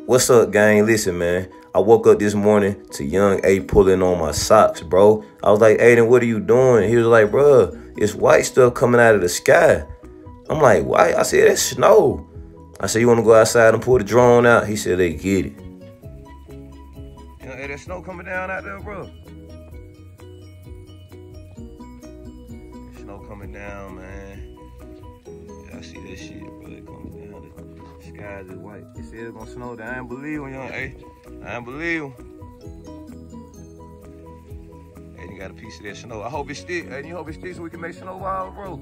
What's up, gang? Listen, man. I woke up this morning to young A pulling on my socks, bro. I was like, Aiden, what are you doing? He was like, bro, it's white stuff coming out of the sky. I'm like, white? I said, that's snow. I said, you want to go outside and pull the drone out? He said, they get it. Hey, that snow coming down out there, bro. Snow coming down, man. Yeah, I see that shit, bro. It coming down. The skies is white. He said it's gonna snow down. I ain't believe him, young A. I ain't believe him. Hey, you got a piece of that snow. I hope it sticks. Hey, you hope it sticks so we can make snowballs, bro.